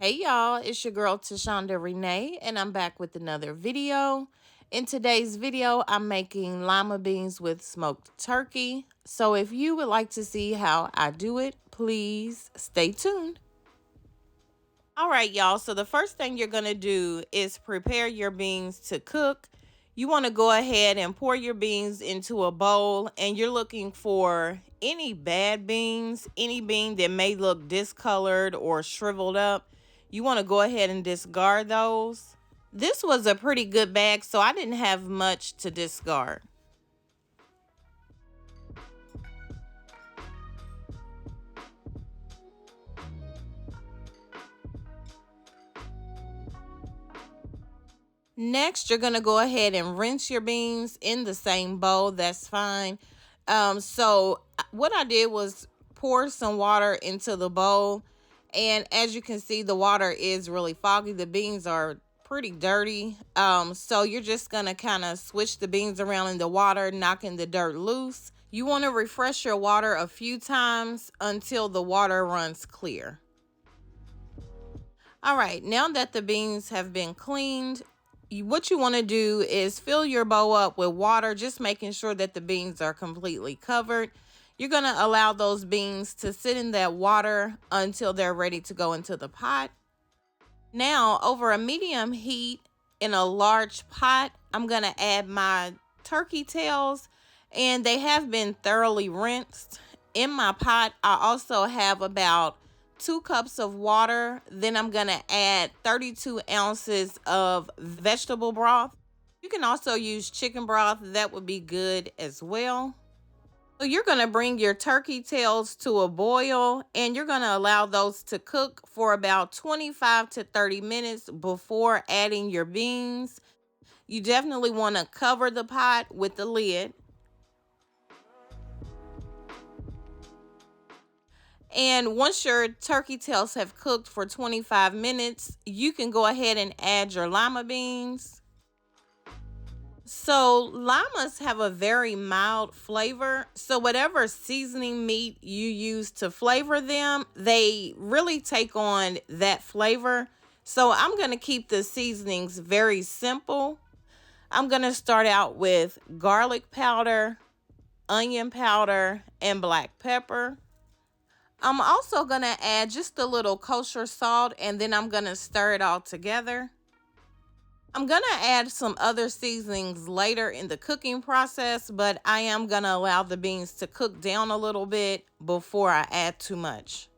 Hey y'all, it's your girl Tashondarenae and I'm back with another video. In today's video, I'm making lima beans with smoked turkey. So if you would like to see how I do it, please stay tuned. All right, y'all, so the first thing you're gonna do is prepare your beans to cook. You wanna go ahead and pour your beans into a bowl, and you're looking for any bad beans, any bean that may look discolored or shriveled up. You wanna go ahead and discard those. This was a pretty good bag, so I didn't have much to discard. Next, you're going to go ahead and rinse your beans in the same bowl. That's fine. So what I did was pour some water into the bowl. And as you can see, the water is really foggy. The beans are pretty dirty. So you're just going to kind of switch the beans around in the water, knocking the dirt loose. You want to refresh your water a few times until the water runs clear. All right, now that the beans have been cleaned, what you want to do is fill your bowl up with water, just making sure that the beans are completely covered. You're going to allow those beans to sit in that water until they're ready to go into the pot. Now, over a medium heat in a large pot, I'm going to add my turkey tails, and they have been thoroughly rinsed. In my pot, I also have about 2 cups of water. Then I'm going to add 32 ounces of vegetable broth. You can also use chicken broth. That would be good as well. So you're going to bring your turkey tails to a boil, and you're going to allow those to cook for about 25 to 30 minutes before adding your beans. You definitely want to cover the pot with the lid. And once your turkey tails have cooked for 25 minutes, you can go ahead and add your lima beans. So limas have a very mild flavor. So whatever seasoning meat you use to flavor them, they really take on that flavor. So I'm going to keep the seasonings very simple. I'm going to start out with garlic powder, onion powder, and black pepper. I'm also going to add just a little kosher salt, and then I'm going to stir it all together. I'm going to add some other seasonings later in the cooking process, but I am going to allow the beans to cook down a little bit before I add too much.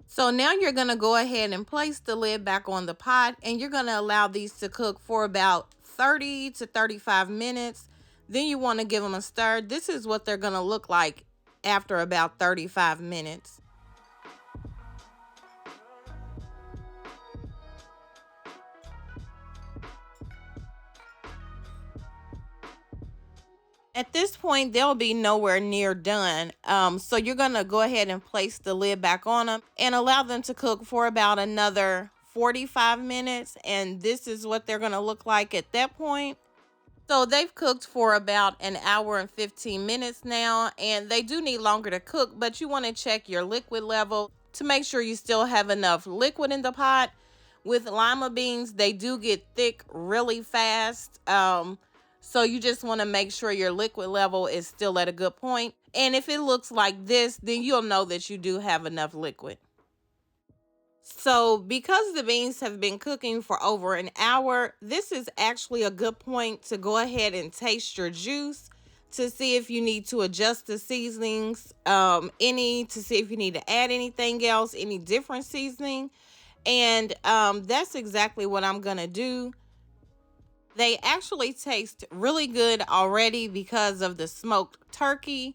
So now you're going to go ahead and place the lid back on the pot, and you're going to allow these to cook for about 30 to 35 minutes. Then you want to give them a stir. This is what they're going to look like after about 35 minutes. At this point, they'll be nowhere near done. So you're going to go ahead and place the lid back on them and allow them to cook for about another 45 minutes. And this is what they're going to look like at that point. So they've cooked for about an hour and 15 minutes now, and they do need longer to cook, but you want to check your liquid level to make sure you still have enough liquid in the pot. With lima beans, they do get thick really fast. So you just want to make sure your liquid level is still at a good point. And if it looks like this, then you'll know that you do have enough liquid. So because the beans have been cooking for over an hour, this is actually a good point to go ahead and taste your juice to see if you need to adjust the seasonings, to see if you need to add anything else, any different seasoning. And that's exactly what I'm going to do. They actually taste really good already because of the smoked turkey.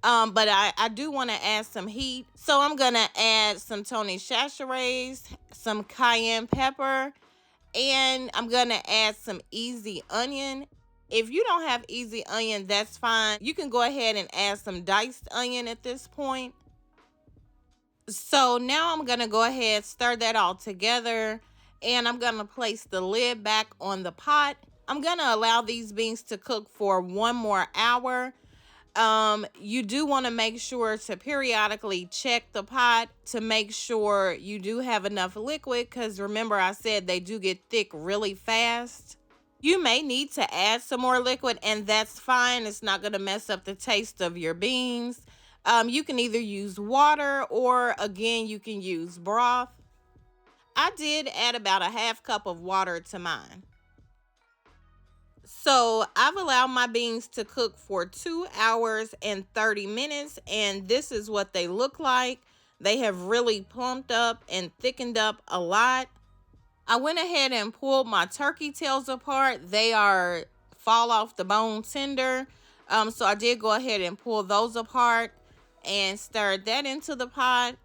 But I do want to add some heat. So I'm going to add some Tony Chachere's, some cayenne pepper, and I'm going to add some easy onion. If you don't have easy onion, that's fine. You can go ahead and add some diced onion at this point. So now I'm going to go ahead, stir that all together, and I'm going to place the lid back on the pot. I'm going to allow these beans to cook for 1 more hour. You do want to make sure to periodically check the pot to make sure you do have enough liquid, because remember I said they do get thick really fast. You may need to add some more liquid, and that's fine. It's not going to mess up the taste of your beans. You can either use water, or again, you can use broth. I did add about a half cup of water to mine. So I've allowed my beans to cook for 2 hours and 30 minutes, and this is what they look like. They have really plumped up and thickened up a lot. I went ahead and pulled my turkey tails apart. They are fall off the bone tender. So I did go ahead and pull those apart and stirred that into the pot.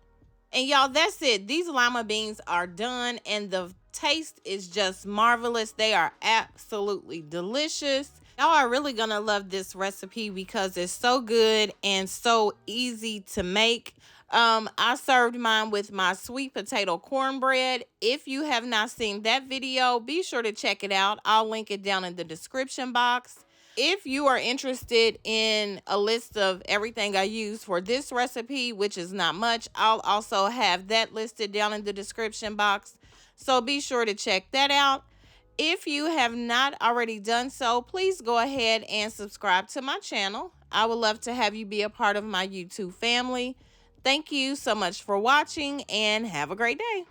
And y'all, that's it. These lima beans are done, and the taste is just marvelous. They are absolutely delicious. Y'all are really gonna love this recipe because it's so good and so easy to make. I served mine with my sweet potato cornbread. If you have not seen that video, be sure to check it out. I'll link it down in the description box. If you are interested in a list of everything I use for this recipe, which is not much, I'll also have that listed down in the description box. So be sure to check that out. If you have not already done so, please go ahead and subscribe to my channel. I would love to have you be a part of my YouTube family. Thank you so much for watching, and have a great day.